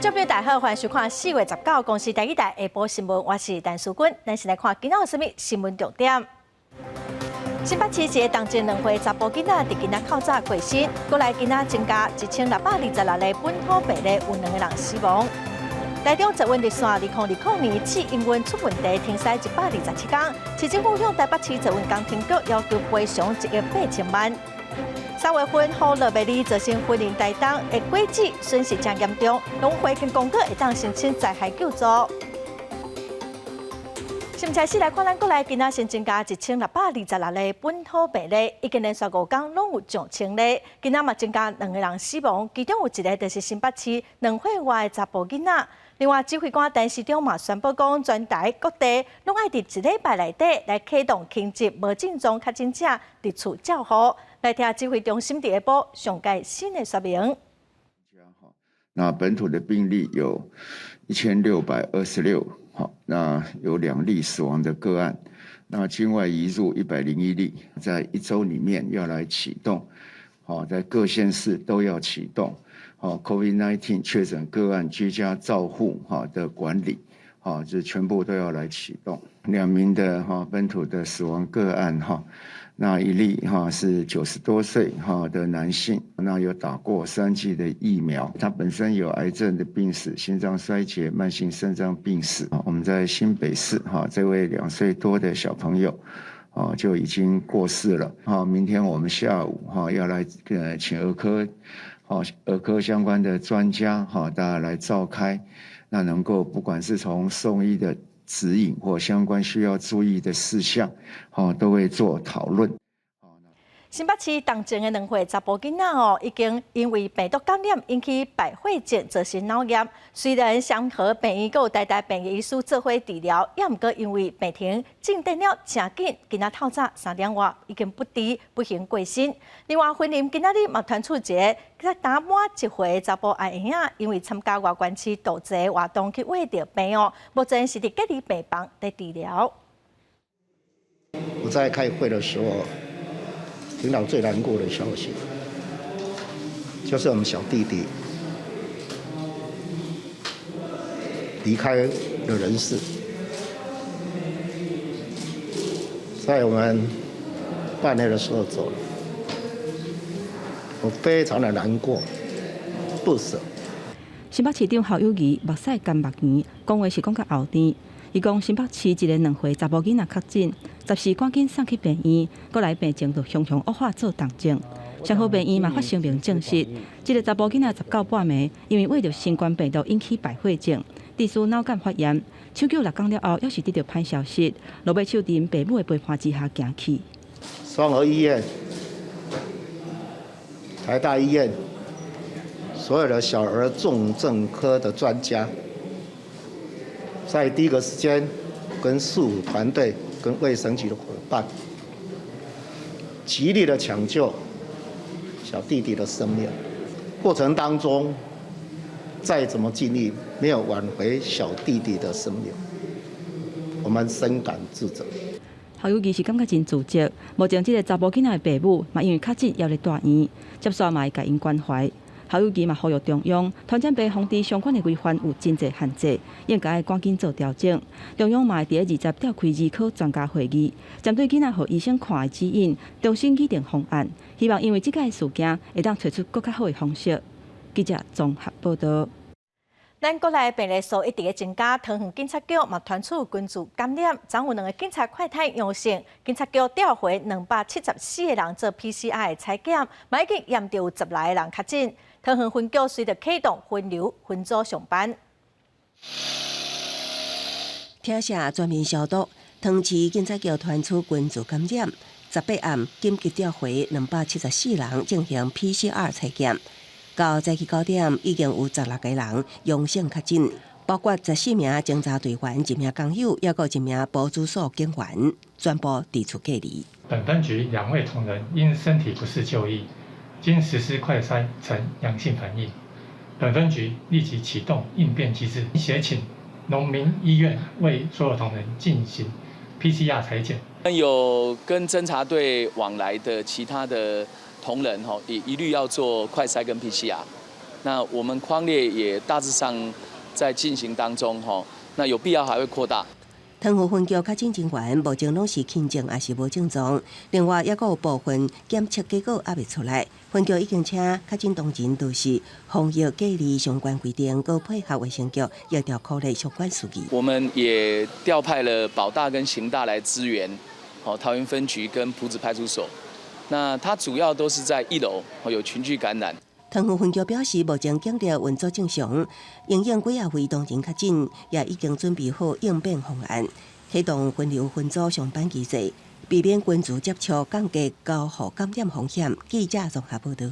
众朋友大家好，欢迎收看4月19公司第一台下晡新闻，我是陈淑君。咱先来看今仔有啥物新闻重点。新北市一个同前2岁查甫囡仔伫今仔口早过身，过来今仔增加1626个本土病例，有2个人死亡。台中捷运热线2020年试营运出问题，停驶127天。市政府向台北市捷运工程局要求赔偿1亿8千万。3月份雨落袂利，造成婚姻台东的轨迹损失真严重，农会跟公告会当申请灾害救助。新闻来看，咱国内今仔新增加1626个本土病例，已经连续5天拢有上千例。今仔嘛增加2个人死亡，其中有1个就是新北市2岁外的查甫囡仔。另外，指挥官陈时中嘛宣布讲，全台各地拢爱伫1礼拜内底来启动轻症无症状确诊者伫厝照护。来听指挥中心第一波上届新的说明。那本土的病例有1626，好，那有2例死亡的个案。那境外移入101例，在1周里面要来启动，好，在各县市都要启动。好 ，COVID-19 确诊个案居家照护的管理，好，这全部都要来启动。2名的本土的死亡个案那1例是90多岁的男性，那有打过3剂的疫苗，他本身有癌症的病史、心脏衰竭、慢性肾脏病史。我们在新北市这位2岁多的小朋友就已经过世了。明天我们下午要来请儿科相关的专家大家来召开，那能够不管是从送医的指引或相关需要注意的事项，都会做讨论。新北市同前的2岁查甫囡仔已经因为病毒感染引起败血症，造成脑炎。虽然祥和病院有台大病医师做伙治疗，也毋过因为病情进展了真紧，今仔透早3点外已经不治不幸过身。另外，婚姻今仔日嘛传出一个打满1岁查甫阿婴仔，因为参加外关市渡祭活动去挖到病目前是伫隔离病房在治疗。我在开会的时候，听到最难过的消息，就是我们小弟弟离开了人世，在我们半夜的时候走了，我非常的难过，不舍。新北市长侯友宜目屎干目圆，讲话是讲较后甜。伊讲新北市一个2岁查甫囡仔确诊，10时赶紧送去病院，过来病情就熊熊恶化做重症。祥和病院嘛发声明证实，这个查甫囡仔19半暝，因为为着新冠病毒引起败血症，致使脑干发炎。抢救6天了后，还是得到歹消息，落尾手伫爸母的陪伴之下行去。双和医院、台大医院所有的小儿重症科的专家，在第一个时间跟事务团队、跟卫生局的伙伴，极力的抢救小弟弟的生命。过程当中，再怎么尽力，没有挽回小弟弟的生命，我们深感自责。侯友宜是感觉真自责，目前这个查甫囡仔的父母嘛，因为确诊要入大院，接续嘛会甲因关怀。侯友宜嘛呼吁中央团战备防治相关的规范有真侪限制，应该赶紧做调整。中央嘛会伫20召开儿科专家会议，针对囡仔互医生看的指引，重新拟定方案。希望因为这个事件会当找出更较好的方式。记者综合报道。咱国内病例数一直在增加，桃园警察局嘛传出群聚感染，昨有2个警察快筛阳性，警察局调回274个人做 PCR 的采检，嘛已经验到有10来个人确诊。桃园分局随着启动分流分组上班，听下全面消毒。桃园市警察局传出群聚感染，18暗紧急调回274人进行 PCR 采检。到早起9点，已经有16个人阳性确诊，包括14名侦查队员、1名工友，也有1名保住所警员，全部抵出隔离。本分局2位同仁因身体不适就医，经实施快筛呈阳性反应。本分局立即启动应变机制，协请农民医院为所有同仁进行 PCR 采检。有跟侦查队往来的其他的同仁一律要做快筛跟 PCR，那我们匡列也大致上在进行当中哈，那有必要还会扩大。汤湖分局较进人员目前拢是轻症，也是无症状。另外，也有部分检测结果还未出来。分局已经请较进同仁都是防疫隔离相关规定，佮配合卫生局要调考虑相关数据。我们也调派了保大跟刑大来支援，桃园分局跟埔子派出所。那它主要都是在1楼有群聚感染。汤湖分局表示，目前警力运作正常，营业几位同仁较紧，也已经准备好应变方案，启动分流分组上班机制，避免群聚接触，降低交互感染风险。记者综合报道。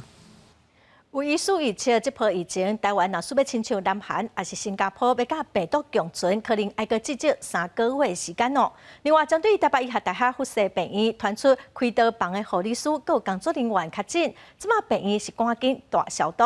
有医师预测，这波疫情，台湾若需要亲像南韩还是新加坡，要甲病毒共存，可能要至少3个月时间哦。另外，针对台北医学大学附设病院传出开刀房的护理师、各工作人员确诊，即马病院是赶紧大消毒。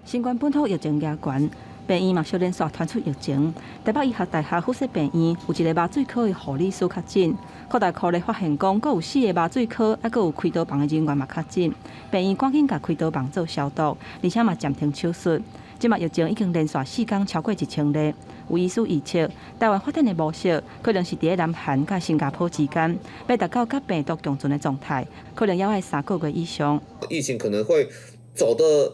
新冠本土疫情加悬，病院嘛小连续传出疫情。台北医学大学附设病院有一个麻醉科的护理师确诊。扩大科内发现讲，阁有4个麻醉科，还阁有开刀房的人员嘛确诊。病院赶紧甲开刀房做消毒，而且嘛暂停手术。即马疫情已经连续4天超过1000例。有医师预测，台湾发展的模式可能是伫南韩甲新加坡之间，要达到甲病毒共存的状态，可能要3个月以上。疫情可能会走的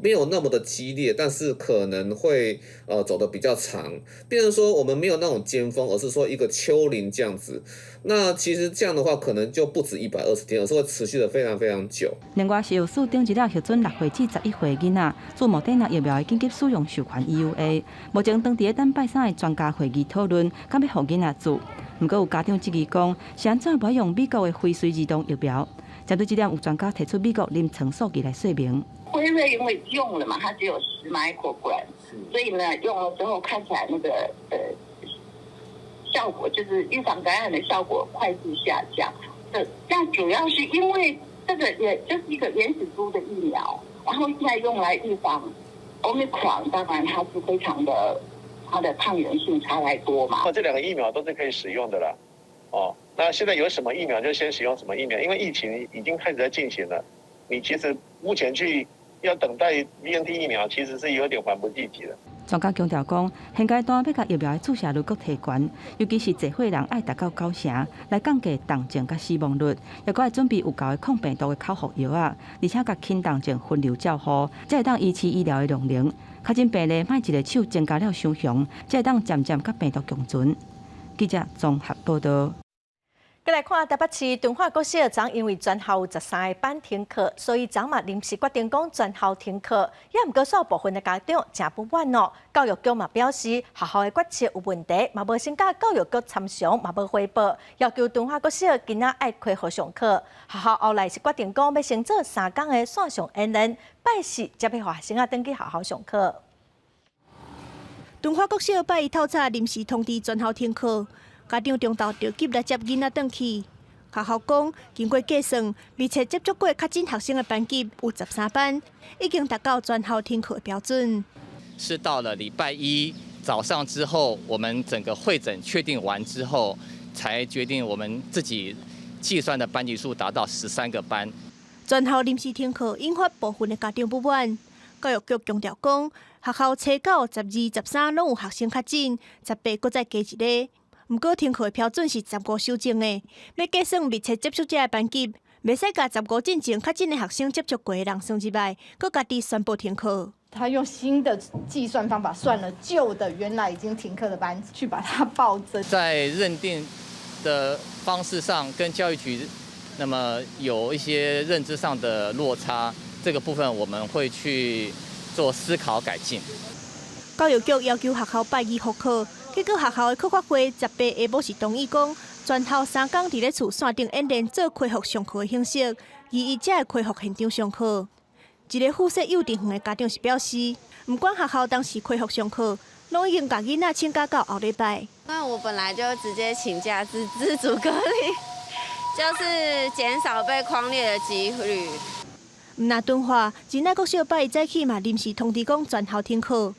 没有那么的激烈，但是可能会走得比较长，变成说我们没有那种尖峰，而是说一个丘陵这样子。那其实这样的话，可能就不止120天，而是会持续的非常非常久。另外，是有锁定一个核准6岁至11岁的囡仔，做莫德纳疫苗的紧急使用授权 EUA。目前当地等拜三的专家会议讨论，敢要互囡仔做。不过有家长质疑讲，是安怎不用美国的辉瑞儿童疫苗？针对这点，有专家提出美国临床数据来说明。辉瑞因为用了嘛，它只有10 microgram，所以呢，用了之后看起来那个效果就是预防感染的效果快速下降。那主要是因为这个也就是一个原始株的疫苗，然后现在用来预防 Omicron， 当然它是非常的，它的抗原性差来多嘛。这2个疫苗都是可以使用的啦。那现在有什么疫苗就先使用什么疫苗，因为疫情已经开始在进行了。你其实目前去要等待 BNT 疫苗，其实是有点缓不济急的。专家强调讲，现阶段要甲疫苗的注射率更提悬，尤其是侪岁人爱达到9成，来降低重症甲死亡率，也搁爱准备有够的抗病毒的口服药啊，而且甲轻重症分流照护，才会当维持医疗的量能。确诊病例莫一个手增加了伤强，才会当渐渐甲病毒共存。记者综合报道。再来看台北市敦化国小，昨因为全校有13个班停课，所以昨嘛临时决定讲全校停课。也毋过少部分的家长真不满哦。教育局嘛表示，学校的决策有问题，嘛无先甲教育局参详，嘛无汇报，要求敦化国小今仔爱恢复上课。学校后来是决定讲要先做3天的线上演练，拜4才要学生登记学校上课。敦化国小拜一透早临时通知全校停课。家长中昼着急来接囡仔转去。学校讲，经过计算，密切接触过确诊学生的班级有13班，已经达到全校停课的标准。是到了礼拜1早上之后，我们整个会诊确定完之后，才决定我们自己计算的班级数达到13个班。全校临时停课，引发部分的家长不满。教育局强调讲，学校初9、12、13拢有学生确诊，18搁再加1个。不过停课的标准是15修正的，要计算密切接触者的班级，袂使甲15进前确诊的学生接触过的人算入来，搁家己宣布停课。他用新的计算方法算了旧的原来已经停课的班，去把它暴增。在认定的方式上，跟教育局那么有一些认知上的落差，这个部分我们会去做思考改进。教育局要求学校拜2复课。结果学校的科发会18下晡是同意讲，全校3天伫咧厝线顶演练做恢复上课的形式，2才会恢复现场上课。一个附设幼稚园的家长是表示，不管学校当时恢复上课，拢已经把囡仔请假到后礼拜。那我本来就直接请假自主隔离，就是减少被匡列的几率。那敦化真爱国小拜一早起嘛临时通知讲全校停课。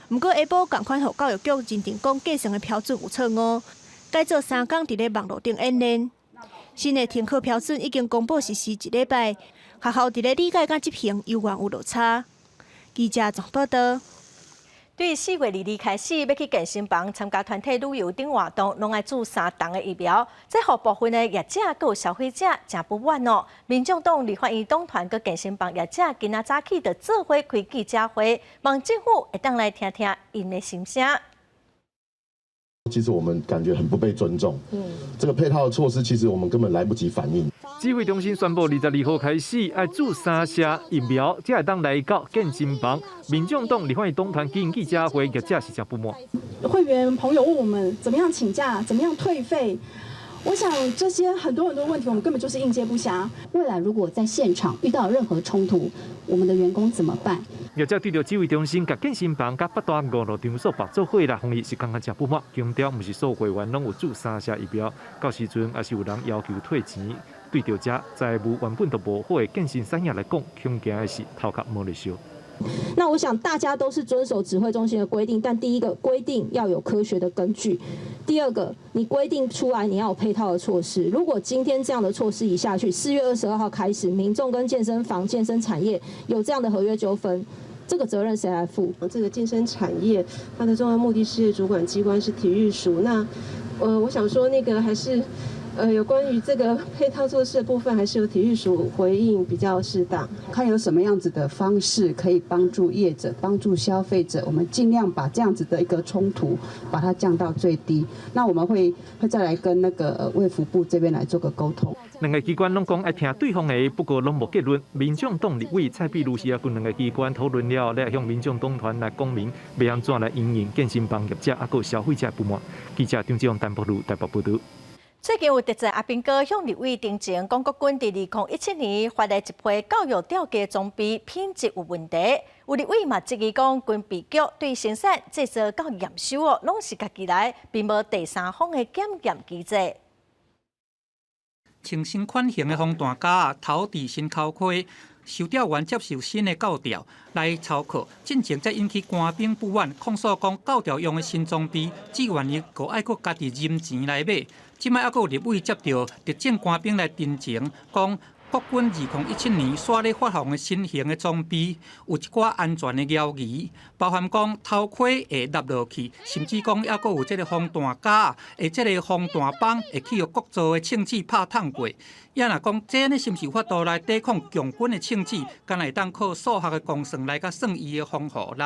不过下晡共款，互教育局认定讲计算的标准有错误，改做3天伫咧网络顶演练。新的停课标准已经公布实施1礼拜，学校伫咧理解甲执行有缘有落差。记者总报道。对4月2日开始要去健身房参加团体旅游等活动，拢爱注3重的疫苗。这互部分的业者佮有消费者真不满哦。民众党立法院党团佮健身房业者今仔早起就做伙开记者会，望政府会当来听听因的心声。其实我们感觉很不被尊重。这个配套的措施，其实我们根本来不及反应。指挥中心宣布，22号开始要注3剂疫苗，才会当来到健身房。民众党立法院党团举行记者会，业者是真不满。会员朋友问我们怎么样请假，怎么样退费。我想这些很多问题，我们根本就是应接不暇。未来如果在现场遇到任何冲突，我们的员工怎么办？业者对着指挥中心、甲健身房、甲8大5路场所合作伙啦，防疫是感觉真不满。强调不是所有会员拢有注3剂疫苗，到时阵也是有人要求退钱。对着这财务原本就无好的健身产业来讲，恐惊的是头壳没咧烧。那我想大家都是遵守指挥中心的规定，但第一个规定要有科学的根据，第二个你规定出来你要有配套的措施。如果今天这样的措施一下去，4月22号开始，民众跟健身房、健身产业有这样的合约纠纷，这个责任谁来负？这个健身产业它的重要目的事业主管机关是体育署，那我想说那个还是。有关于这个配套措施的部分，还是由体育署回应比较适当。看有什么样子的方式可以帮助业者、帮助消费者，我们尽量把这样子的一个冲突把它降到最低。那我们会再来跟那个卫福部这边来做个沟通。两个机关拢讲爱听对方的，不过拢无结论。民众党立委蔡壁如是也跟两个机关讨论了，来向民众党团来讲明，要安怎来应应健身房业者还有消费者不满。记者张志勇台北路台北报道。最近有特在阿兵哥向立委订正，讲国军伫2017年发来一批教育调价装备品质有问题。有立委嘛质疑讲，军备局对生产、制造到验收哦，拢是家己来，并无第三方的检验机制。穿新款型的防弹架头伫身头盔，收调员接受新的教条来操课，进前则引起官兵不满，控诉讲教条用的新装备，志愿役佫爱佫家己认钱来买。即摆还佫有立委接到特种官兵来陈情，讲国军2017年煞咧发放的新型的装备有一寡安全的疑义，包含讲头盔会落落去，甚至讲还佫有即个防弹架，即个防弹帮会去互国造的枪支拍烫过。也若讲这呢是毋是有法度来抵抗强军的枪支，敢会当靠数学的公算来甲算伊的防护力。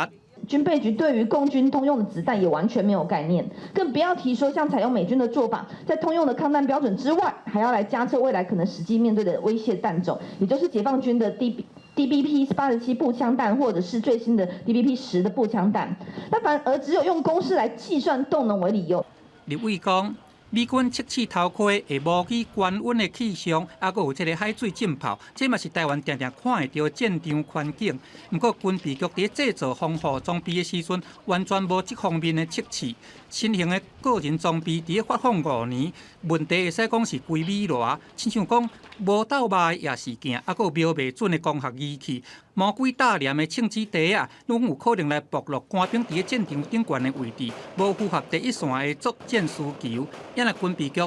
军备局对于共军通用的子弹也完全没有概念，更不要提说像采用美军的做法，在通用的抗弹标准之外，还要来加测未来可能实际面对的威胁弹种，也就是解放军的 DBP 87步枪弹，或者是最新的 DBP 10的步枪弹。那反而只有用公式来计算动能为理由。立委讲，美军测试头盔会模拟关温的气象，还佫有这个海水浸泡，这嘛是台湾常常看会到战场环境。不过军备局伫制造防护装备的时阵，完全无这方面的测试。新型的个人装备伫发放5年，问题会使讲是规米偌，亲像讲无斗卖也是行，还佫有瞄袂准的光学仪器。魔鬼大连的枪支地啊，拢有可能来暴露官兵伫战场顶悬的位置，无符合第一线的作战需求。因为军备局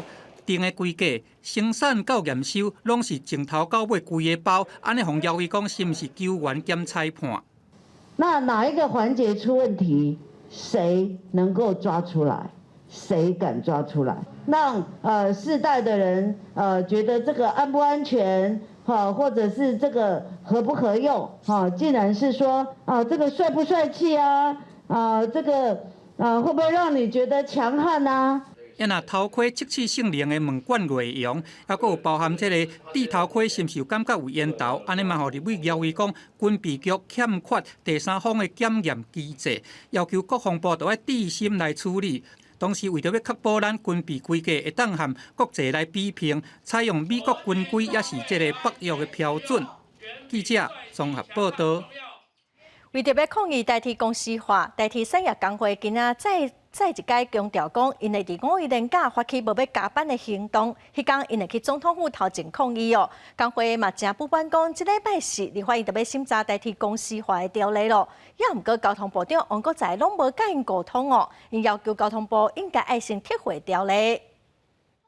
定的规格，生产到验收，拢是从头到尾规个包，安尼互谣伊讲是毋是救援兼裁判？那哪一个环节出问题，谁能够抓出来？谁敢抓出来？让世代的人觉得这个安不安全？或者是这个合不合用？竟然是说这个帅不帅气啊？这个会不会让你觉得强悍啊？因若头盔测试性能的问卷内容，还佫有包含这个戴头盔是毋是有感觉有烟头，安尼嘛，互立委要伊讲军备局欠缺第三方的检验机制，要求国防部要细心来处理。同时，为着要确保咱军备规格会当和国际来比拼，采用美国军规也是这个北约的标准。记者综合报道。为着要抗议代替公司化，代替产业工会今仔再一届强调讲，因会伫5月连假发起无要加班的行动，迄天因会去总统府头前抗议哦。工会嘛真不满讲，即礼拜四立法院特别审查代替公司化的条例咯。也毋过交通部长王国材拢无甲因沟通哦，因要求交通部应该爱先撤回条例。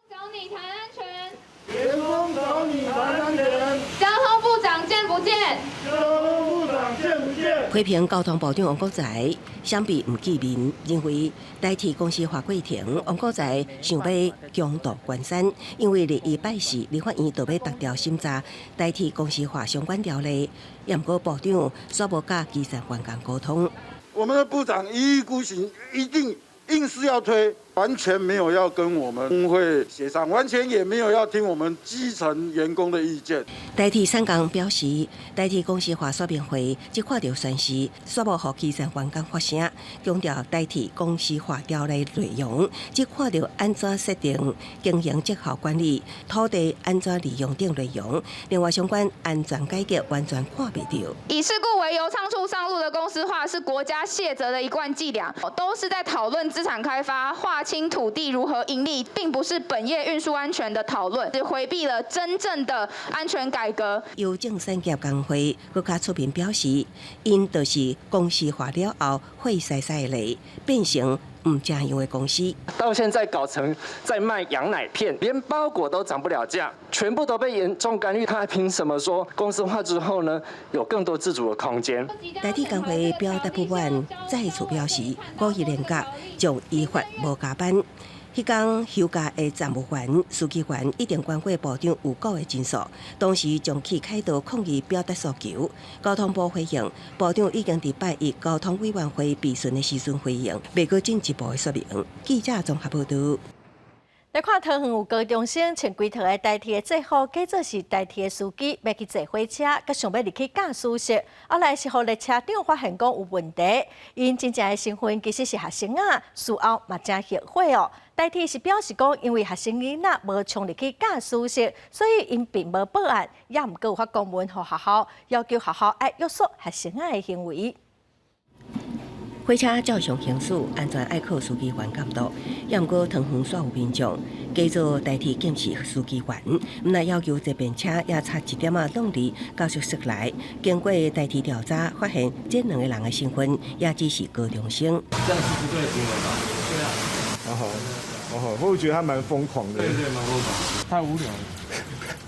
找你谈安全，员工找你谈安全。交通部长见不见？交通部长见不见？批评交通部长王国材相比唔记面，认为代替公司划过庭，王国材想要强渡关山，因为礼拜四立法院就要达掉审查代替公司化相关条例，也不过部长煞无甲基层员工沟通。我们的部长一意孤行，一定硬是要推，完全没有要跟我们工会协商，完全也没有要听我们基层员工的意见。代替三工表示，代替公司化说明会即看到宣示，煞无互基层员工发声，强调代替公司化条例内容，即看到安怎设定经营绩效管理、土地安怎利用等内容。另外，相关安全改革完全看不到。以事故为由仓促上路的公司化是国家卸责的一贯伎俩，都是在讨论资产开发、划清土地如何盈利，并不是本业运输安全的讨论，只回避了真正的安全改革。邮政产业工会更加出面表示，因就是公司化了后会使的类，变成唔正样的公司。到现在搞成在卖羊奶片，连包裹都涨不了价，全部都被严重干预。他还凭什么说公司化之后呢，有更多自主的空间？代替工会表达不满，再次表示鼓励联合将依法无加班。迄天休假的站务员、司机员一定关过部长有告的真数，当时将其开导抗议表达诉求。交通部回应，部长已经伫拜一交通委员会备询的时阵回应，未过进一步的说明。记者综合报道。来看桃园有高中生穿几套的代替的制服，假做是代替的司机，要去坐火车，佮想要入去驾驶室，后来是互列车长发现讲有问题，因真正的身份其实是学生啊，事后嘛真后悔哦。代替是表示讲，因为学生囡仔无冲入去驾驶室，所以因并无报案，也毋过有发公文互学校，要求学校要约束学生仔的行为。火车照常行驶，安全爱靠司机员监督。也毋过，桃园煞有民众假做代替检视司机员，毋但要求这便车也插一点动力教学室来。经过代替调查，发现这两个人的身份也只是高中生。这样是不对的行为吧？对啊。我觉得他蛮疯狂的。对，蛮疯狂，太无聊了。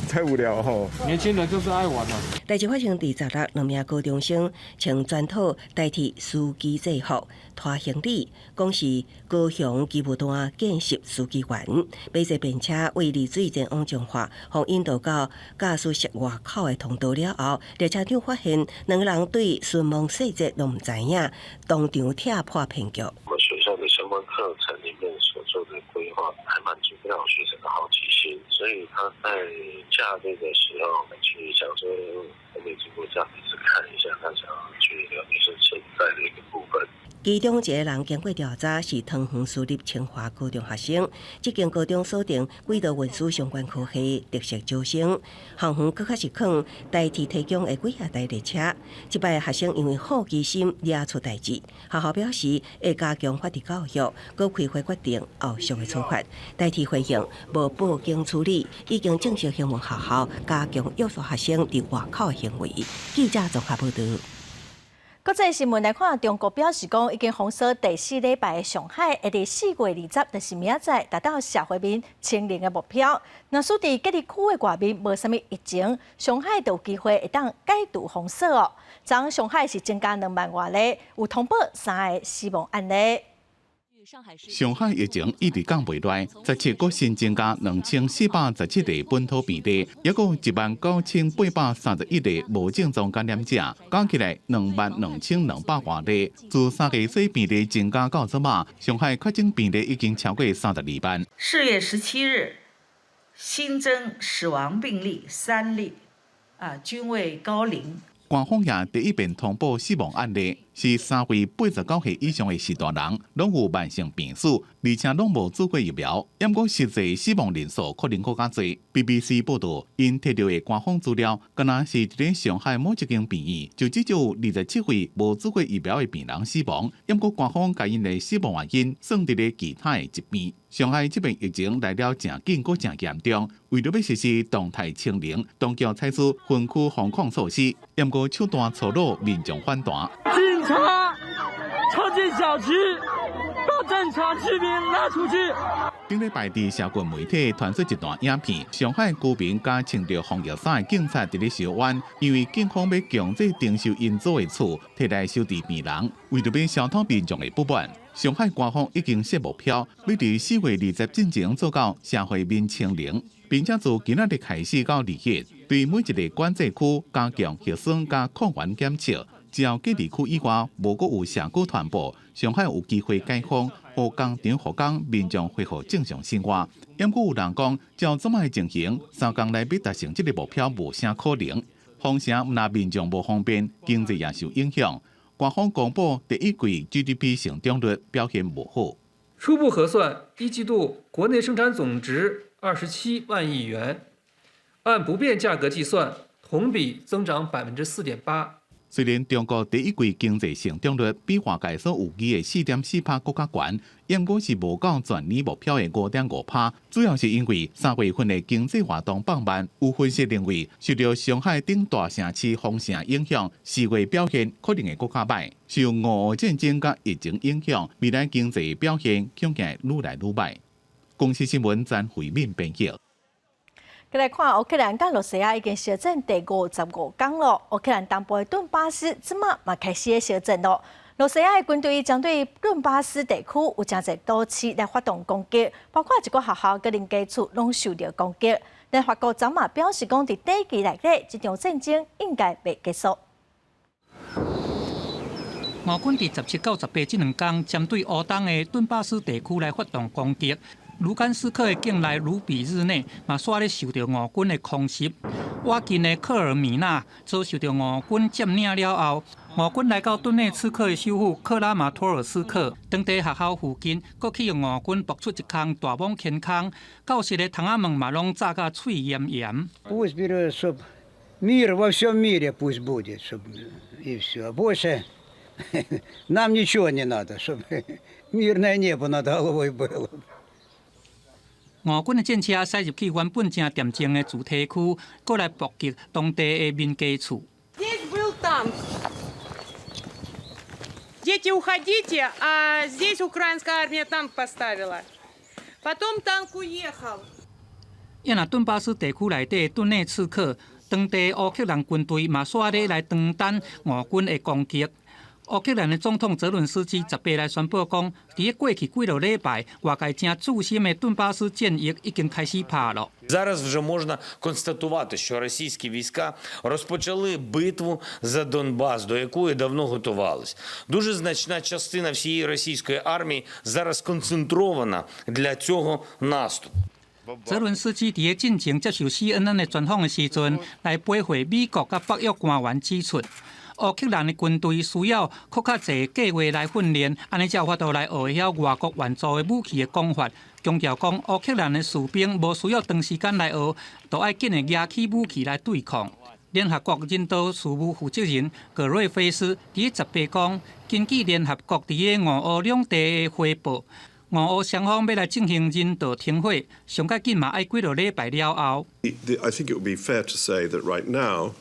太无聊吼！年轻人就是爱玩啊。代志发生伫16日，两名高中生穿全套代替司机制服，拖行李，讲是高雄基务段见习司机员，买这便车为离水前往彰化，互引导到驾驶室外口的通道了后，列车长发现两个人对询问细节都唔知影，当场踢破骗局。我们学校的相关课程里面所做的规划，还满足不了学生的好奇心，所以他在假日的时候去想说，我们经过这样子看一下，他想要去了解是存在的一个部分。其中一个人经过调查是桃园市立清华高中学生，这间高中锁定轨道运输相关科系特色招生，校方更较实况代替提供的几台列车。这摆学生因为好奇心惹出代志，学校表示会加强法治教育，搁开会决定后续的处罚。代替回应无报警处理，已经正式询问学校加强约束学生伫外口的行为。记者综合报道。国际新闻来看，中国表示讲已经封锁第4礼拜的上海，会伫4月20日，就是明仔达到社会面清零的目标。若属伫隔离区的外面无啥物疫情，上海就有机会会当解除封锁哦。昨上海是增加2万外例，有通报3个死亡案例。上海疫情一直降袂落，17国新增加2417例本土病例，也有19831例无症状感染者，加起来22200外例。自3月底病例增加到昨晚，上海确诊病例已经超过32万。4月17日新增死亡病例3例，均为高龄。官方也第一遍通报死亡案例，是3位89岁以上的士大人，拢有慢性病史，而且拢无做过疫苗。不过实际死亡人数可能更加多。BBC 报道，因摕到的官方资料，敢若是伫咧上海某一间病院，就只有27位无做过疫苗的病人死亡。不过官方甲因的死亡原因算伫咧其他的疾病。上海这边疫情来了正紧，阁正严重。为了要实施动态清零，当局采取分区防控措施，不过手段粗鲁，民众反弹。警察冲进小区，把正常居民拉出去。顶礼拜伫社群媒体传出一段影片，上海居民甲穿着防疫衫的警察伫咧烧冤，因为警方要强制征收因租的厝，摕来收治病人，为着要消脱民众的不满。上海官方已经设目标，要伫4月20进前做到社会面清零，并且自今仔日开始到2日，对每一个管制区加强核酸加抗原检测。只要隔离区以外无阁有社区传播，上海有机会解封，互工厂复工，民众恢复正常生活。因过有人讲，照这么情形，3天内要达成这个目标无啥可能。封城毋但民众无方便，经济也受影响。官方公布第一季 GDP 成长率表现不好。初步核算，一季度国内生产总值27万亿元，按不变价格计算，同比增长4.8%。虽然中国第一季经济成长率比外界所预期的4.4%更加悬，因果是无到全年目标的5.5%，主要是因为3月份的经济活动放慢。有分析认为，受到上海等大城市封城影响，4月表现可能会更加歹。受俄乌战争甲疫情影响，未来经济表现恐怕愈来愈歹。公司新闻詹慧敏编辑。再来看乌克兰甲罗西亚已经烧战第55天了，乌克兰东部的顿巴斯即马嘛开始烧战咯。罗西亚的军队针对顿巴斯地区有真侪多次来发动攻击，包括一个学校佮邻家厝拢受到攻击。但法国昨嘛表示讲，伫短期内底，这场战争应该袂结束。俄军伫17到18这2天，针对乌东的顿巴斯地区来发动攻击。卢甘斯克的境内卢比日内嘛煞咧受到俄军的空袭。瓦近的科尔米纳遭受到俄军占领了后，俄军来到顿内茨克的首府克拉马托尔斯克，当地学校附近，阁去用俄军爆出一空大网天空，教室的窗仔门嘛拢炸甲脆炎炎。Пусть берет, чтоб мир во всем мире пусть будет, чтоб и все. Больше нам ничего не надо, чтобы мирное небо над головой было. 俄军的战车驶入去原本正恬静的主题区，过来伏击当地的民家厝。Здесь был танк. Дети, уходите, а здесь украинская армия танк поставила. Потом танк уехал. 因那顿巴斯地区内底顿内茨克，当地乌克兰军队嘛煞咧来挡单俄军的攻击。乌克兰的总统泽伦斯基18来宣布讲，伫过去几落礼拜，外界正注心的顿巴斯战役已經開始拍落。Зараз вже можна констатувати, що російські війська розпочали битву за Донбас, до якої давно готувались. Дуже значна частина всієї російської армії зараз сконцентрована для цього наступу. 泽伦斯基伫進前接受 CNN 的專訪的時陣，來背回美國甲北約官員指出。烏克蘭的軍隊需要較濟計劃來訓練，安尼才有法度來學曉外國援助的武器的講法。強調講，烏克蘭的士兵無需要長時間來學，都愛緊的舉起武器來對抗。聯合國人道事務負責人格瑞菲斯伫18講，根據聯合國伫俄烏兩地的匯報，俄烏雙方要來進行人道停火，上較緊嘛愛幾落禮拜了後。I think it would be fair to say that right now,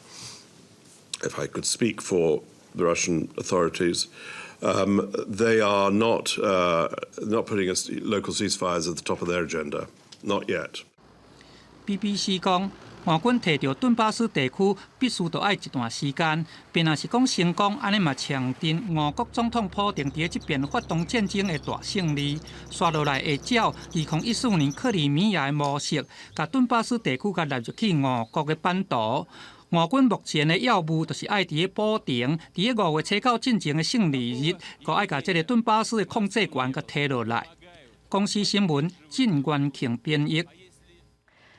if I could speak for the Russian authorities, they are not putting local ceasefires at the top of their agenda, not yet. BBC 講，俄軍摕到頓巴斯地區必須要愛一段時間，並若是講成功，安尼嘛強調俄國總統普丁喺這邊發動戰爭的大勝利。刷落來會照2014年克里米亞的模式，把頓巴斯地區甲納入去俄國的版圖。俄軍目前的要務就是愛伫保定，伫5月初9進前的勝利日，閣愛甲這個頓巴斯的控制權甲摕落來。公司新聞鄭元慶編譯。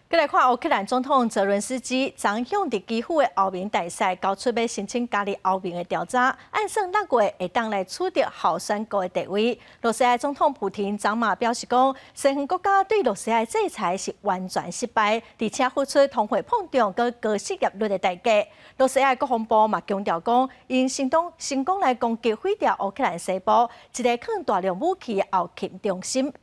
再来看乌克兰总統澤倫斯基，昨向伫基輔的歐盟大使交出要申請加入歐盟的調查，按算6月會當來取得候選國的地位。羅西亞總統普廷昨嘛表示講，西方國家對羅西亞制裁是完全失敗，而且付出通貨膨脹佮高失業率的代價。羅西亞國防部嘛強調講，因成功來攻擊毀掉烏克蘭西部一個抗大量武器的後勤中心。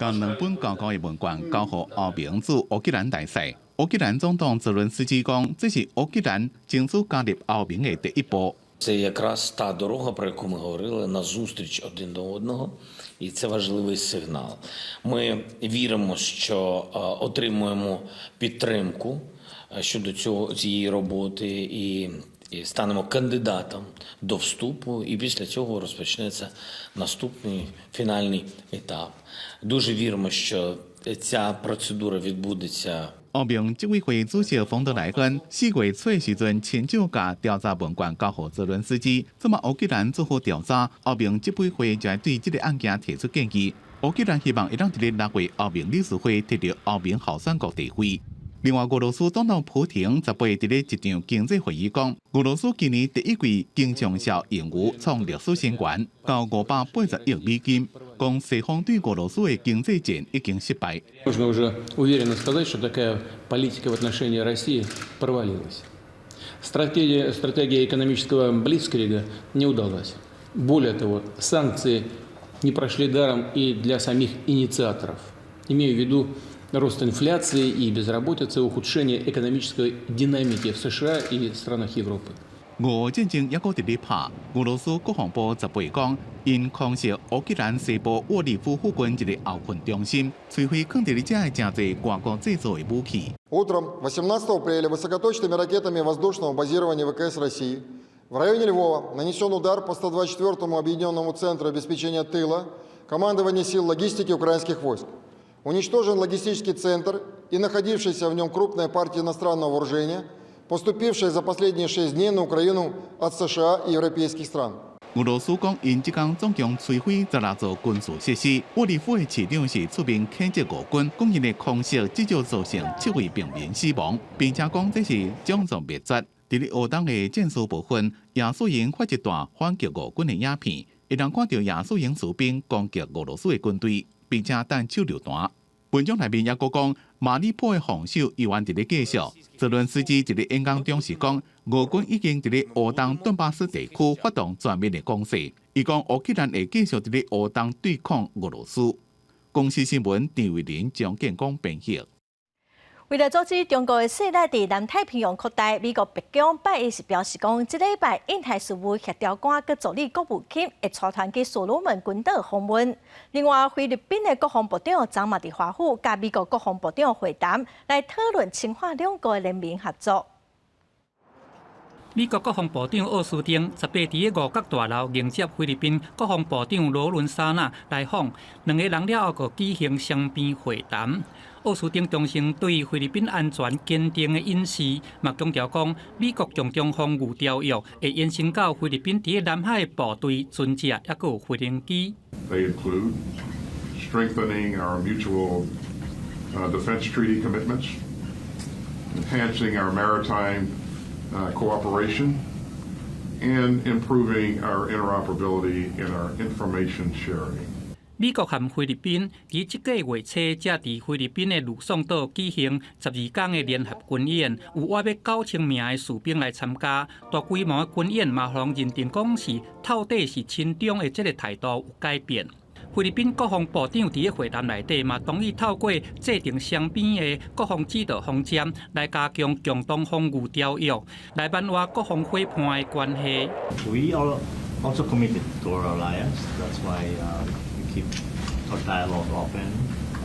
將2本高高的文件交予歐盟駐烏克蘭大使。烏克蘭總統澤倫斯基講，這是烏克蘭爭取加入歐盟的第一步。Це якраз та дорога, про яку ми говорили, назустріч один до одного, і це важливий сигнал. Ми віримо, що отримуємо підтримку щодо цієї роботи і станемо кандидатом до вступу, і після цього розпочнеться наступний фінальний етап. Дуже віримо, що ця процедура відбудеться.欧盟执委会主席冯德莱恩4月初的时阵，亲手把调查文件交予泽伦斯基。这么乌克兰做好调查，欧盟执委会就对这个案件提出建议。乌克兰希望会当在6月欧盟理事会摕到欧盟候选国地位。另外，俄罗斯总统普京18日在一场经济会议讲，俄罗斯今年第一季经常销盈余创历史新高，到580亿美金。讲西方对俄罗斯的经济战已经失败。Можно уже уверенно сказать, что такая политика в отношении России провалилась. Стратегия экономического блицкрига не удалась. Более того, санкции не прошли даром и для самих инициаторов. Имею в виду рост инфляции и безработицы, ухудшение экономической динамики в США и странах Европы. 俄战争抑搁伫咧拍，俄罗斯国防部18日讲，因空袭乌克兰西部沃利夫附近一个奥运中心，摧毁放伫咧遮的真侪外国制造的武器。Утром 18 апреля высокоточными ракетами воздушного базирования ВКС России в районе Львова нанесен удар по 124-му объединенному центру обеспечения тыла командования сил логистики украинских войск. Уничтожен логистический центр и находившаяся в нем крупная партия иностранного вооружения, поступившая за последние 6 дней на Украину от США и европейских стран. 俄羅斯講，因即天總共摧毀16座軍事設施。沃利夫的市長是出面譴責俄軍，講因的空襲至少造成7位平民死亡，並且講這是種族滅絕。在咧俄黨的戰術部分，亞速營發一段反擊俄軍的影片，會當看到亞速營士兵攻擊俄羅斯的軍隊，並且彈手榴彈。文章內面也閣講，馬里波的防守依然在咧繼續。澤倫斯基在咧演講中是講，俄軍已經在咧俄東頓巴斯地區發動全面的攻勢。伊講烏克蘭會繼續在咧俄東對抗俄羅斯。公司新聞陳慧玲、張建光編譯。为了阻止中国的势力伫南太平洋扩大，美国白宫8日是表示讲，这礼拜印太事务协调官佮助理国务卿会出团去所罗门群岛访问。另外，菲律宾的国防部长昨嘛伫华府甲美国国防部长会谈，来讨论深化两国的联盟合作。美国国防部长奥斯汀18日在五角大楼迎接菲律宾国防部长罗伦沙纳来访，两个人了后佫举行双边会谈。奥斯汀重申对菲律宾安全坚定的隐示，嘛强调讲，美国将将防御条约会延伸到菲律宾伫南海部队、船只，也佫有飞行机。They include strengthening our mutual defense treaty commitments, enhancing our maritime cooperation, and improving our interoperability in our information sharing. 美国和菲律宾于这个月初才伫菲律宾的卢松岛举行12天的联合军演，有约9000名的士兵来参加。大规模的军演嘛，让认定讲是到底是亲中的这个态度有改变。菲律宾国防部长伫会谈内底嘛，同意透过制定双边的国防指导方针，来加强共同防御条约，来挽回国防伙伴的关系。We are also committed to our alliance. That's why we keep our dialogue open.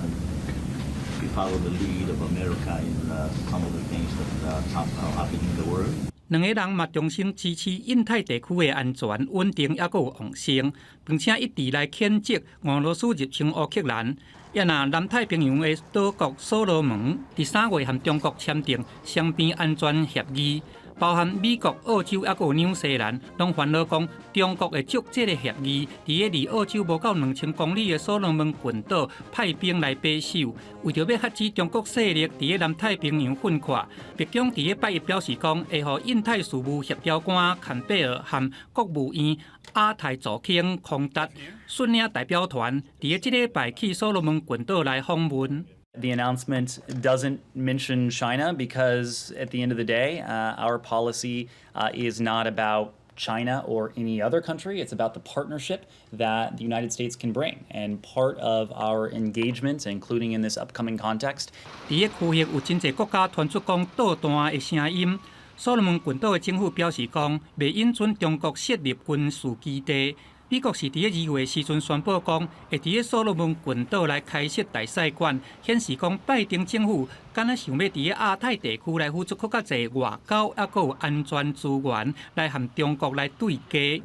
And we follow the lead of America in some of the things that are happening in the world. 两个人嘛重新支持印太地区的安全稳定，也有旺盛，并且一直来谴责俄罗斯入侵乌克兰。也拿南太平洋的岛国所罗门伫3月和中国签订双边安全协议，包含美国、澳洲也有纽西兰，拢烦恼讲中国会借这个协议，伫个离澳洲无到2000公里的所罗门群岛派兵来把守，为着要遏止中国势力伫个南太平洋分化。白宫伫个8日表示讲，会予印太事务协调官坎贝尔和国务院亚太助卿康达率领代表团伫个这礼拜去所罗门群岛来访问。The announcement doesn't mention China because, at the end of the day, our policy is not about China or any other country. It's about the partnership that the United States can bring. And part of our engagement, including in this upcoming context, 伫个区域有真侪国家传出讲倒弹的声音。所罗门群岛的政府表示讲，未允准中国设立军事基地。美国是伫个2月时阵宣布讲，会伫个所罗门群岛来开设大使馆，显示讲拜登政府敢若想要伫个亚太地区来付出更加侪外交，还佫有安全资源来和中国来对家。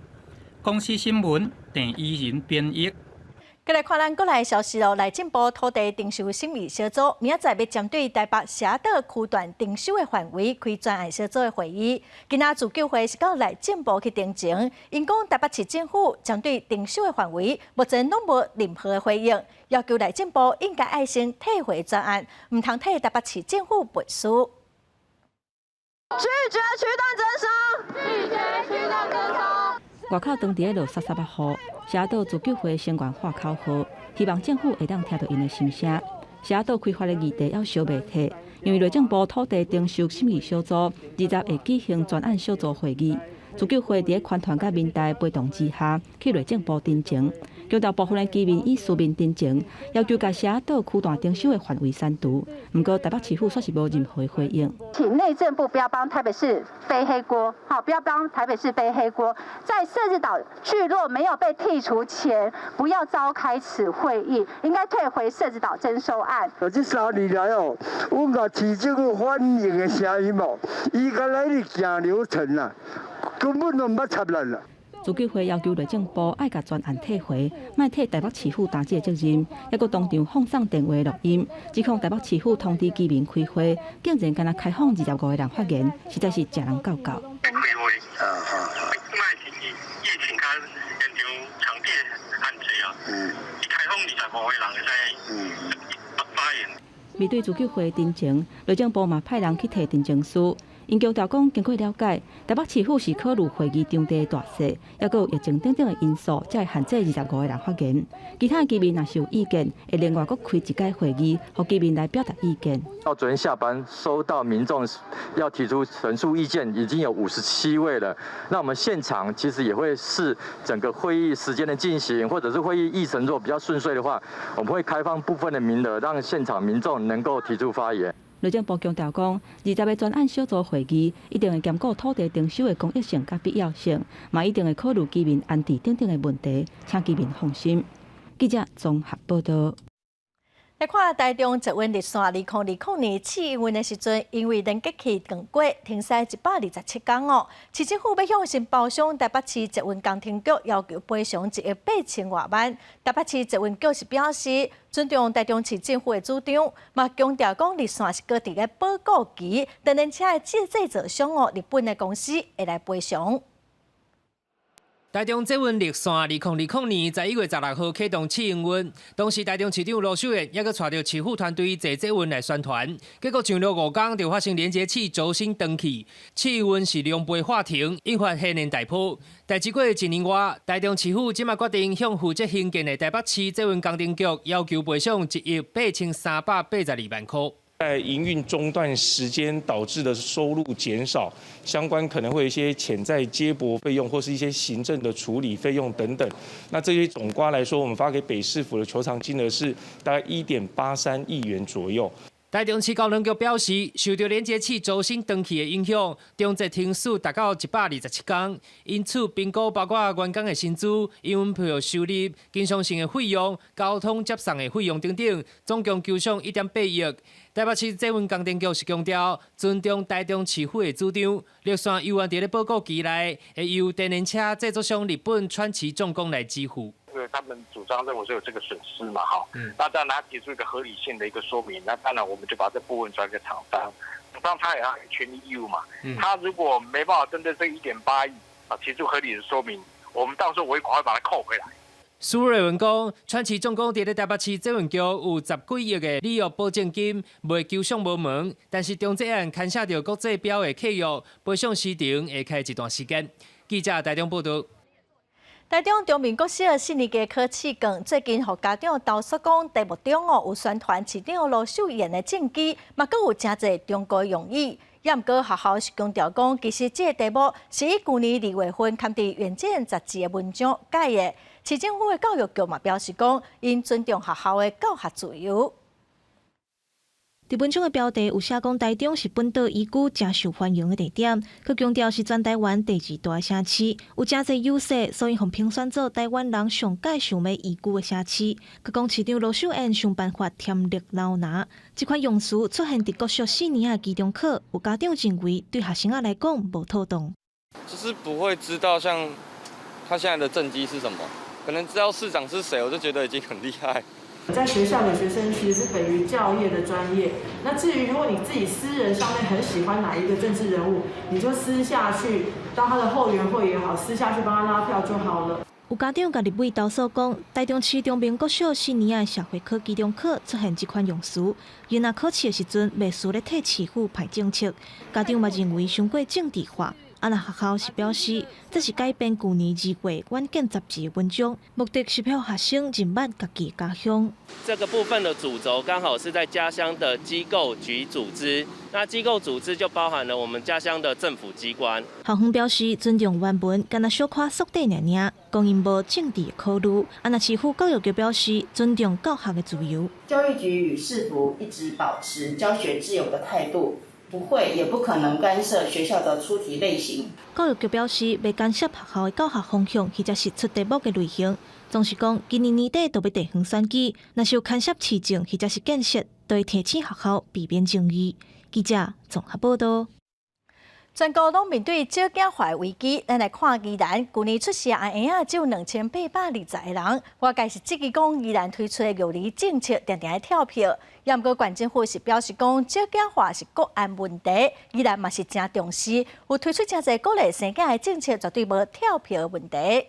公司新闻郑依仁编译。再来看咱国内消息哦，内政部土地征收审议小组明仔载要针对台北社岛区段征收的范围开专案小组的会议。今仔自救会是到内政部去定情，因讲台北市政府针对征收的范围目前拢无任何的回应，要求内政部应该爱先退回专案，唔通替台北市政府背书。拒绝区段征收，拒绝区段征收。外口当地落38号，社岛自救会成员画口号，希望政府会当听到因的心声。社岛开发的议题要小袂退，因为内政部土地征收审议小组20会举行专案小组会议，自救会伫环团甲民代陪同之下，去内政部定情，强调部分的居民以书面定情，要求甲社岛区段征收的范围删除。不过台北市府却是无任何回应。请内政部不要帮台北市背黑锅，好，不要帮台北市背黑锅。在社子岛聚落没有被剔除前，不要召开此会议，应该退回社子岛征收案。这3年来哦，阮甲市政府反映的声音哦，伊敢若咧行流程啦，根本都毋捌插咱啦。自救会要求内政部爱甲专案退回，莫替台北市府担这个责任，还佫当场放送电话录音，指控台北市府通知居民开会，竟然敢若开放25个人发言，实在是正人教教。开会疫情较严重，场地限制啊，伊开放25个人会使发言。面对自救会定情，内政部嘛派人去提定情书。因强调讲，经过了解，台北市府是考虑会议场地的大小，也佫有疫情等等的因素，才会限制25个人发言。其他居民若是有意见，会另外佫开一届会议，让居民来表达意见。到昨天下班，收到民众要提出陈述意见，已经有57位了。那我们现场其实也会视整个会议时间的进行，或者是会议议程如果比较顺遂的话，我们会开放部分的名额，让现场民众能够提出发言。内政部强调讲，20个专案小组会议一定会兼顾土地征收的公益性甲必要性，嘛一定会考虑居民安置等等的问题，请居民放心。记者综合报道。来看台中捷运绿线2020年试运的时阵，因为连接器断过，停驶127天哦。市政府要向新包商台北市捷运工程局要求赔偿1亿8千多万。台北市捷运局是表示，尊重台中市政府的主张，嘛强调讲绿线是搁伫个保固期，电动车的制造商哦，日本的公司会来赔偿。台中捷运绿线2020年在1月16号启动试营运，当时台中市长罗秀燕也佮带着市府团队坐捷运来宣传，结果上了5天就发生连接器轴心断去，试营运是两倍化停，引发轩然大波。代志过1年外，台中市府即马决定向负责兴建的台北市捷运工程局要求赔偿1亿8382万块。在营运中断时间导致的收入减少，相关可能会有一些潜在接驳费用或是一些行政的处理费用等等。那这些总括来说，我们发给北市府的求偿金额是大概1.83亿元左右。台中市交通局表示，受到连接器轴心断去的影响，中捷停驶达到127天，因此评估包括员工的薪资、营运票收入、经常性的费用、交通接送的费用等等，总共求偿1.8亿。台北市捷运工程局是强调，尊重台中市府的主张，绿线由在保固期内，会由电动车制作商日本川崎重工来支付。因为他们主张认为是有这个损失嘛，哈，那当然他提出一个合理性的一个说明，那当然我们就把这部分转给厂商，厂商他也要有权利义务嘛，他如果没办法针对这1.8亿啊提出合理的说明，我们到时候我会赶快把它扣回来。苏瑞文讲，川崎重工伫咧台北市捷运局有10几亿的履约保证金，未求偿无门，但是中捷案牵涉到国际标的契约，赔偿时程会开一段时间。记者台中报道。台中中民国小4年级考试卷最近，互家长投诉讲题目中哦有宣传市长罗秀燕的政绩，嘛佫有真侪中国用语。也毋过学校是强调讲，其实这个题目是以去年2月份刊伫《远见》杂志的文章改的。市政府的教育局嘛表示讲，因尊重学校的教学自由。伫文章的标题有写讲，台中是本岛宜居真受欢迎的地点，佮强调是全台湾第2大城市，有真侪优势，所以互评选做台湾人上界想要宜居的城市。佮讲市长罗秀燕想办法添力捞拿，这款用词出现伫国小4年的期中考，有家长认为对学生来讲无妥当。就是不会知道像他现在的政绩是什么，可能知道市长是谁，我就觉得已经很厉害。在学校的学生其实是本于教业的专业。那至于如果你自己私人上面很喜欢哪一个政治人物，你就私下去当他的后援会也好，私下去帮他拉票就好了。有家长甲立委投诉讲，台中市中明国小4年的社会科期中考出现这款用词，囡仔考试的时阵袂输咧替市府排政策，家长嘛认为伤过政治化。那学校是表示，这是改编去年2月《远见》杂志的文章，目的是让学生认捌家己的家乡。这个部分的主轴刚好是在家乡的机构及组织，那机构组织就包含了我们家乡的政府机关。校方表示尊重原文，敢若小可缩短尔，讲因无政治的考虑。那市府教育局表示尊重教学的自由。教育局与市府一直保持教学自由的态度。不会也不可能干涉学校的出题类型。教育局表示，未干涉学校的教学方向，或者是出题目的类型。总是讲，今年年底都要地方选举，若是有干涉市政或者是建设，都会提醒学校避免争议。记者综合报道。全国拢面对少子化危机，咱来看宜兰，去年出世阿婴只有2820个人。外界是积极讲宜兰推出的育儿政策，定定跳票。也毋过，县政府是表示讲，少子化是国安问题，宜兰嘛是真重视，有推出真侪鼓励生囝的政策，绝对无跳票的问题。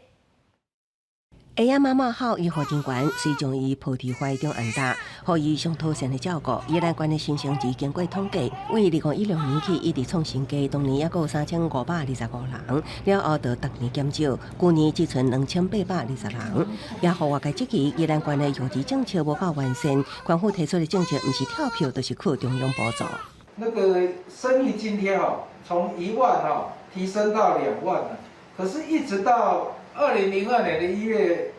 儿仔妈妈好，医护人员随将伊抱伫怀中安大，予伊上妥善的照顾。宜兰县的新生児经过统计，为2016年起一直创新高，当年还有3525人，了后到逐年减少，去年只剩2820人。也互外界质疑，宜兰县的育儿政策无够完善，县府提出的政策毋是跳票，就是靠中央补助。那个生育津贴从1万提升到2万了，可是一直到2002年的1月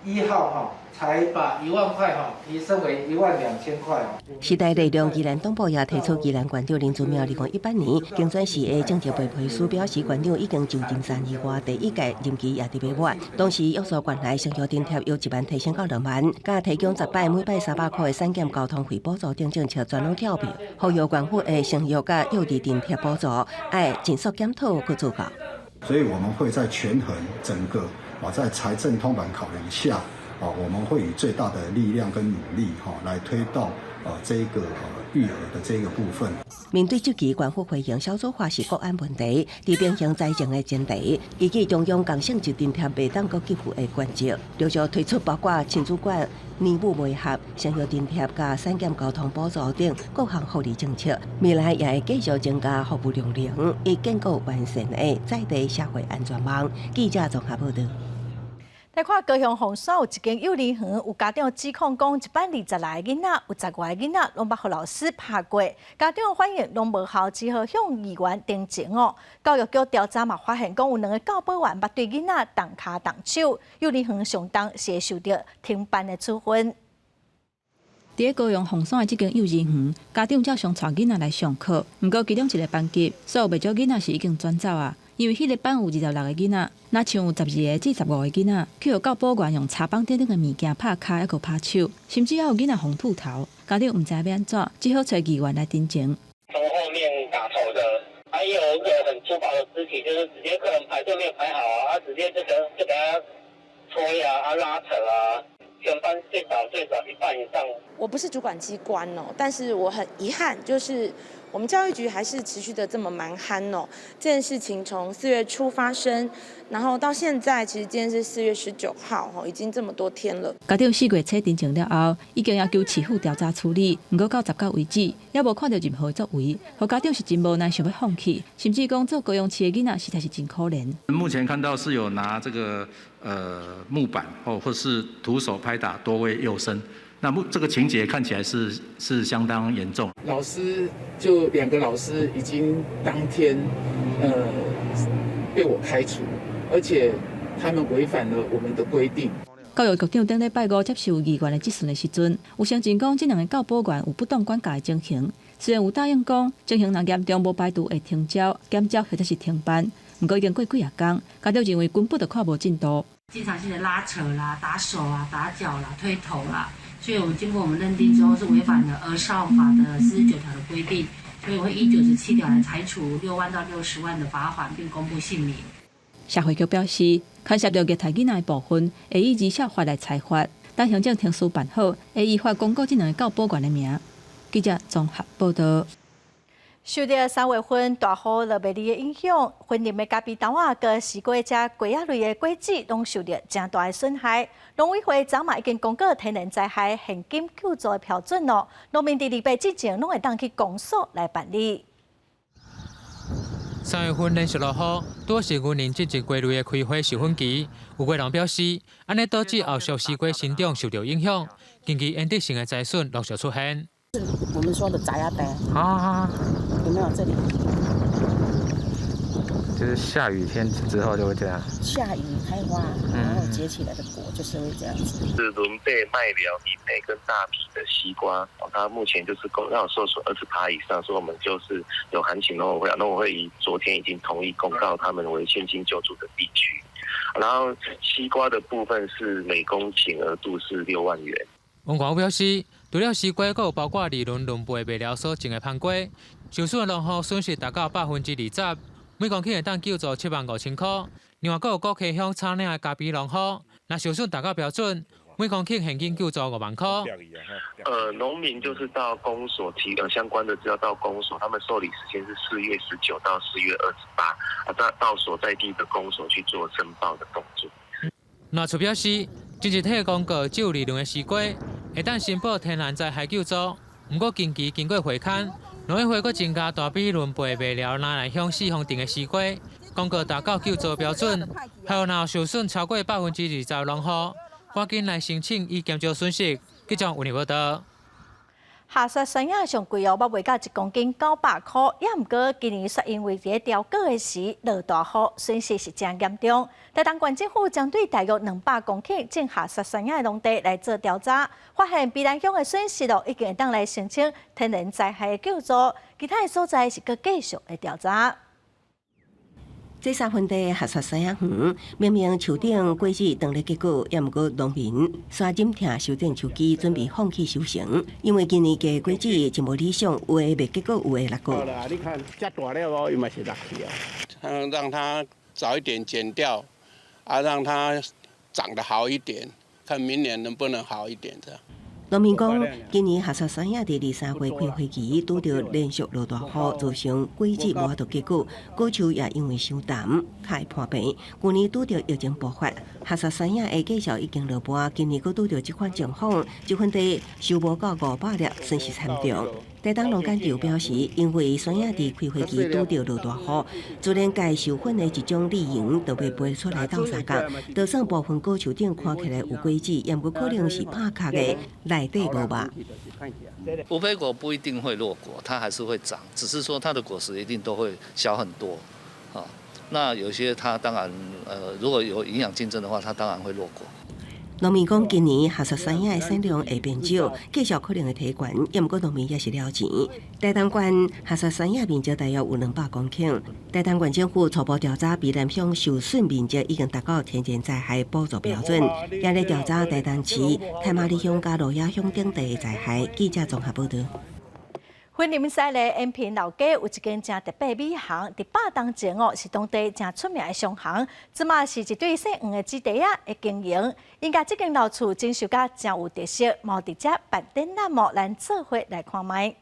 1号才把1万块提升为12000块。时代力量宜兰东部也提出宜兰县长林祖苗2018年竞选时的政治培培书表示，县长已经就任3年外，第1届任期也伫尾末。当时约束县内生育津贴由1万提升到2万，加提供10摆每摆300块的产检交通费补助等政策全拢跳票，呼吁县府的生育甲幼儿津贴补助要尽速检讨去做到。所以我们会在权衡整个在财政通盘考量下，我们会以最大的力量跟努力来推动这个育儿的这个部分。面对这期县府回应小组化是国安问题，伫平衡财政的前提，以及中央共省就津贴袂当阁给付的原则，陆续推出包括亲子馆、年母媒合、生育津贴加产检交通补助等各项福利政策。未来也会继续增加服务量能，以建构完善的在地社会安全网。记者综合报道。来看高雄凤山有一间幼儿园，有家长指控讲120来个囡仔，有10外个囡仔拢捌互老师拍过，家长反映拢无效，只好向议员订正哦。教育局调查嘛发现讲有2个教保员捌对囡仔动骹动手，幼儿园上当是会受到停办的处分。伫高雄凤山的这间幼儿园，家长照常带囡仔来上课，不过其中一个班级，所有袂少囡仔是已经转走啊。因为迄个班有26个囡仔，若像有12个至15个囡仔，去互教保员用茶棒等等的物件拍骹，还佫拍手，甚至还有囡仔红秃头，家长毋知要安怎，只好找议员来订正。从后面打头的，还有一个很粗暴的肢体，就是直接客人排队没有排好啊，直接就给他戳呀、拉扯啊。全班最少1半以上。我不是主管机关哦，但是我很遗憾，就是我们教育局还是持续的这么蛮憨哦。这件事情从4月初发生，然后到现在，其实今天是4月19号哦，已经这么多天了。家长4月初订正了后，已经要求市府调查处理，不过到19为止，也无看到任何作为，互家长是真无奈想要放弃，甚至讲做高雄市的囡仔实在是真可怜。目前看到是有拿这个木板或是徒手拍打多位幼生，那这个情节看起来是相当严重。老师就2个老师已经当天被我开除，而且他们违反了我们的规定。教育局长顶礼拜五接受议员的质询的时阵，有承认讲，这两个教保员有不当管教的情形。虽然有答应讲，情形若严重无排除会停教、减招或者是停班，不过已经过几啊天，家长认为根本就看无进度。经常性的拉扯啦、打手啊、打脚啦、推头啦，所以我们经过我们认定之后是违反了儿少法的49条的规定，所以我会依97条来裁处6万到60万的罚款，并公布姓名。社会局表示，牵涉到虐待囡仔的部分，会以依效法来裁罚。等行政庭书办好，会依法公告这两个教保员的名。记者综合报道。受到3月份大雨落梅雨的影响，婚林的咖啡豆啊、跟西瓜这果仔类的果子，拢受到真大的损害。农委会昨嘛已经公告天然灾害现金救助的标准咯，农民伫礼拜之前拢会当去公所来办理。3月份连续落雨，拄是云林这一季类的开花授粉期。有业人表示，安尼导致后续西瓜生长受到影响，近期ended性的灾损陆续出现。我们说的杂芽白，啊，有没有这里？就是下雨天之后就会这样。下雨开花，然后结起来的果就是会这样子。是轮被麦苗以北跟大皮的西瓜，它目前就是要受损20%以上，所以我们就是有函请农委会，农委会昨天已经同意公告他们为现金救助的地区。然后西瓜的部分是每公顷额度是6万元。王光表示，除了西瓜，还有包括利润轮倍卖了所种的番瓜，受损的落雨损失达到20%，每公顷会当救助75000块。另外，还有高溪乡产岭的咖啡农户，若受损达到标准，每公顷现金救助5万块。农民就是到公所提相关的资料到公所，他们受理时间是4月19到4月28，到所在地的公所去做申报的动作。农处表示，近日体公告只有利润的西瓜会当申报天然灾害救助，不过近期经过会勘，农委会阁增加大比轮倍卖了拿来向4方定的西瓜，公告达到救助标准，还有若受损超过20%的农户，赶紧来申请以减少损失。记者为你报道。下雪山野上贵哦，要卖到1公斤900块，也毋过今年却因为伫调果的时落大雨，损失是真严重。台东县政府将对大约200公顷种下雪山野的农地来做调查，发现避南乡的损失哦，已经会当来申请天然灾害的救助，其他的所在是阁继续的调查。这3分地下雪山野园，明明树顶果子长了结果，也毋过农民刷针疼修正树枝，准备放弃收成，因为今年的果子真无理想，有的未结果，有的落果。你看这大了哦，又嘛是落去啊。让它早一点剪掉，让它长得好一点，看明年能不能好一点的。农民讲，今年下雪山野第2、3月开花期，拄着连续落大雨，造成果子无法度结果，果树也因为伤淡，太破病。去年拄着疫情爆发，下雪山野的绩效已经落败，今年佫拄着这款情况，这份地收无到500粒，损失惨重。台东农监局表示，因为山野地开花期拄着落大雨，自然界授粉的一种利营都被飞出来斗相共，就算部分果树顶看起来有果子，也毋可能是拍壳的内底无肉。乌龟果不一定会落果，它还是会长，只是说它的果实一定都会小很多，啊，那有些它当然如果有营养竞争的话，它当然会落果。农民讲，今年下雪山野的产量会变少，继续可能会提悬，也毋过农民也是了钱。台东县下雪山野面积大约有200公顷，台东县政府初步调查，避南乡受损面积已经达到天然灾害补助标准，也在调查台东市太麻里乡甲罗野乡等地的灾害。记者综合报道。云林西的延平老街有一间真特别米行，伫8年前哦是当地真出名的商行，即嘛是一对姓黄的姊弟仔的经营。因家这间老厝装修甲真有特色，毛伫遮办展览幕，咱做伙来看卖。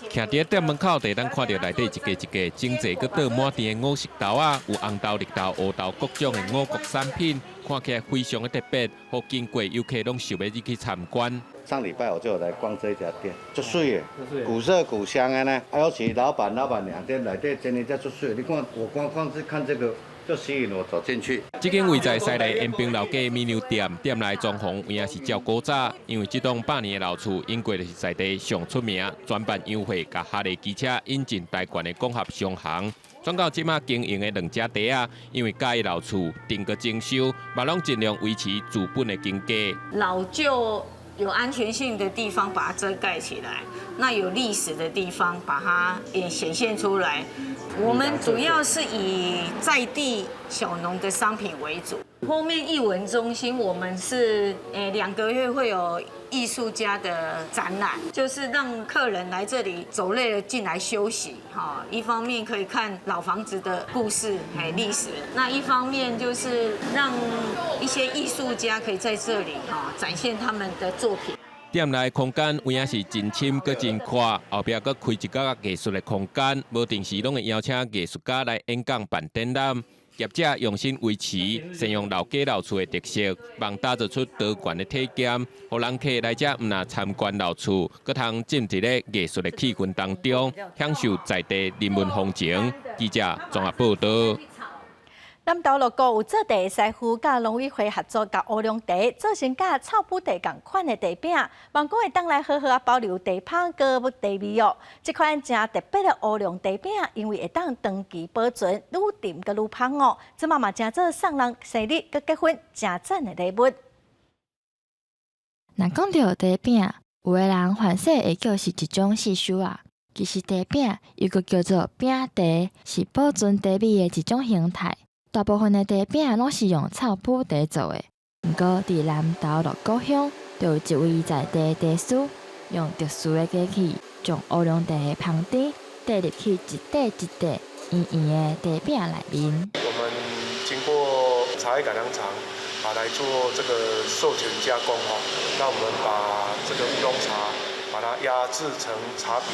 徛伫店门口，就当看到内底一个整齐搁倒满店的五色豆啊，有红豆、绿豆、乌豆各种的五谷产品，看起来非常的特别，好经过游客拢想要入去参观。上礼拜我就有来逛这家店，足水的，古色古香的呢。尤其老板娘店内底真的在足水，你看我光是看这个就吸引我走进去。这间位在西内延平老街米牛店，店内装潢也是照古早，因为这栋100年的老厝，因过就是在地上出名，专办优惠，甲哈利机车引进台湾的广合商行。转到即马经营的两家茶啊，因为介意老厝定个征收，嘛拢尽量维持主本的经价。老旧有安全性的地方把它遮盖起来，那有历史的地方把它也显现出来。我们主要是以在地小农的商品为主。后面艺文中心我们是2个月会有艺术家的展览，就是让客人来这里走累了进来休息，哈，一方面可以看老房子的故事还历史，那一方面就是让一些艺术家可以在这里哈展现他们的作品。店内空间有影是真深，阁真宽，后壁阁开一角艺术的空间，无定时拢会邀请艺术家来演讲办展览。业者用心维持，善用老家老厝的特色，帮打造出多元的体验，让人客来遮唔但参观老厝，阁通浸入咧艺术的气氛当中，享受在地人文风情。记者综合报道。南投六股有做茶的师傅，甲农委会合作，甲乌龙茶做成甲草埔茶同款的茶饼，望讲会当来好好保留茶香和茶味哦。这款真特别的乌龙茶饼，因为会当长期保存，愈甜佮愈香哦。这嘛真做送人生日佮结婚真赞的礼物。若讲到茶饼，有个人幻说会叫是一种习俗啊。其实茶饼又个叫做饼茶，是保存茶味的一种形态。大部分的茶饼拢是用草埔茶做的，不过伫南投六股乡，就有一位在地茶师，用特殊的机器，将乌龙茶的旁边带入去一块一块圆圆的茶饼内面。我们经过茶叶改良厂来做这个授权加工那我们把这个乌龙茶把它压制成茶饼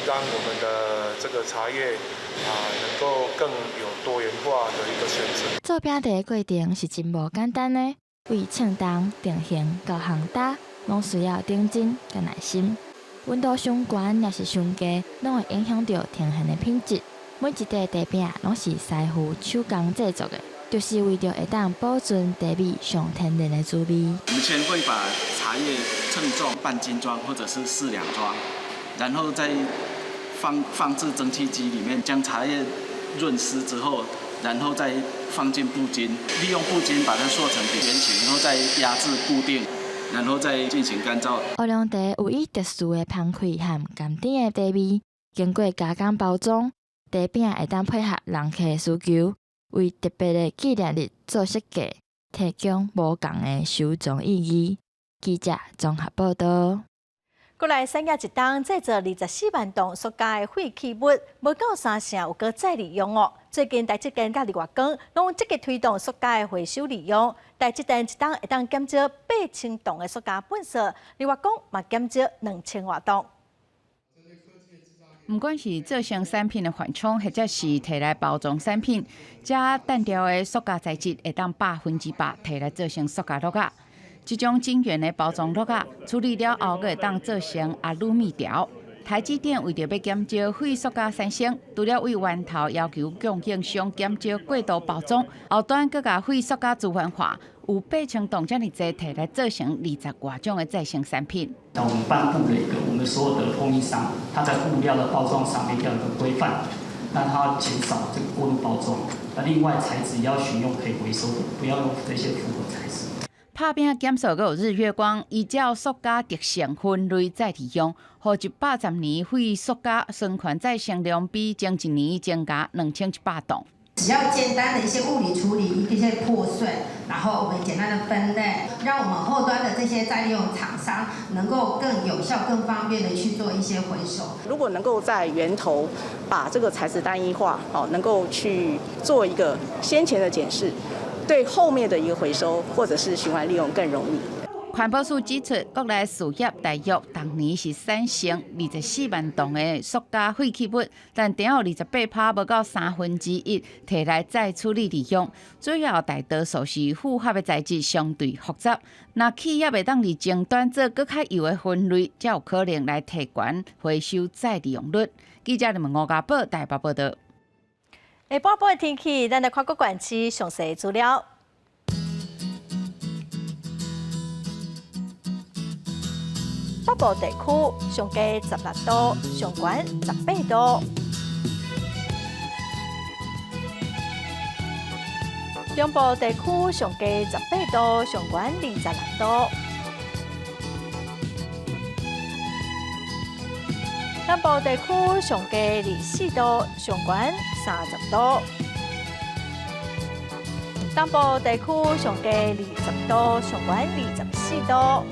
让我们的这个茶叶能够更有多元化的一个选择。做饼茶的过程是真无简单的，为称重、定型到烘打，拢需要认真甲耐心。温度上悬也是上低，拢会影响到呈现的品质。每一块茶饼拢是师傅手工制作的，就是为着会当保存茶味上天然的滋味。我们先会把茶叶称重半斤装或者是4两装，然后再放置蒸汽机里面，将茶叶润湿之后，然后再放进布巾，利用布巾把它塑成圆形，然后再压制固定，然后再进行干燥。乌龙茶有以特殊的香气和甘甜的茶味，经过加工包装，茶饼会当配合人客的需求，为特别的纪念日做设计，提供无同的收藏意义。记者综合报道。过来3月1档制作24万吨塑胶的废弃物，无够3成有搁再利用哦。最近台积电甲立月光拢积极推动塑胶的回收利用，台积电1档会当减少8000吨的塑胶垃圾，立月光嘛减少2000多吨。不管是做成产品的缓冲，或者是摕来包装产品，这单条的塑胶材质会当100%摕来做成塑胶盒仔。这种精圆的包装盒仔处理了后，会当做成阿鲁米条。台积电为着要减少废塑胶产生，除了为源头要求供应商减少过度包装，后端佫甲废塑胶资源化，有8000吨这么多摕来做成20多种的再生产品。那我们颁布了一个我们所有的供应商，他在物料的包装上面要有个规范，那它减少这个过度包装。那另外材质也要选用可以回收的，不要用这些复合材质。拍饼减塑有日月光，依照塑胶特性分类再利用，互110年废塑胶循环再生量比前一年增加2100吨。只要简单的一些物理处理，一些破碎，然后我们简单的分类，让我们后端的这些再利用厂商能够更有效、更方便的去做一些回收。如果能够在源头把这个材质单一化，能够去做一个先前的检视，对后面的一个回收或者是循环利用更容易。环保署指出，国内事业大约当年是产生24万吨的塑胶废弃物，但只有28%，无到1/3摕来再处理利用。主要大多数是复合的材质相对复杂，那企业会当伫前端做更较优的分类，才有可能来提悬回收再利用率。记者们吴家宝台北报道。下半晡的天气，咱来看各县市详细资料。北部地区上低16度，上悬18度。中部地区上低18度，上悬26度。南部地区上低24度，上悬30度。东部地区上低20度，上悬24度。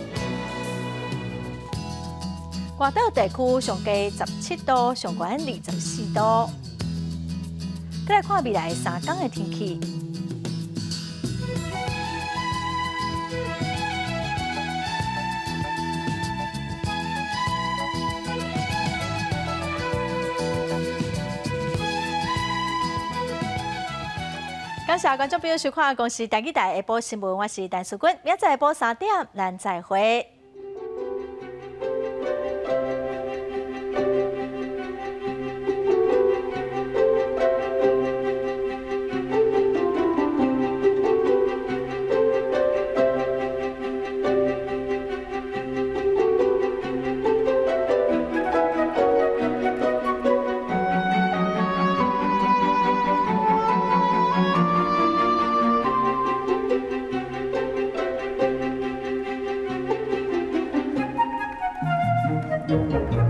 外岛地区上低17度，上悬24度。再来看未来3天的天气。感谢观众朋友收看《公视台语台下晡新闻》，我是陈淑君，明仔下晡3点，咱再会。Thank you.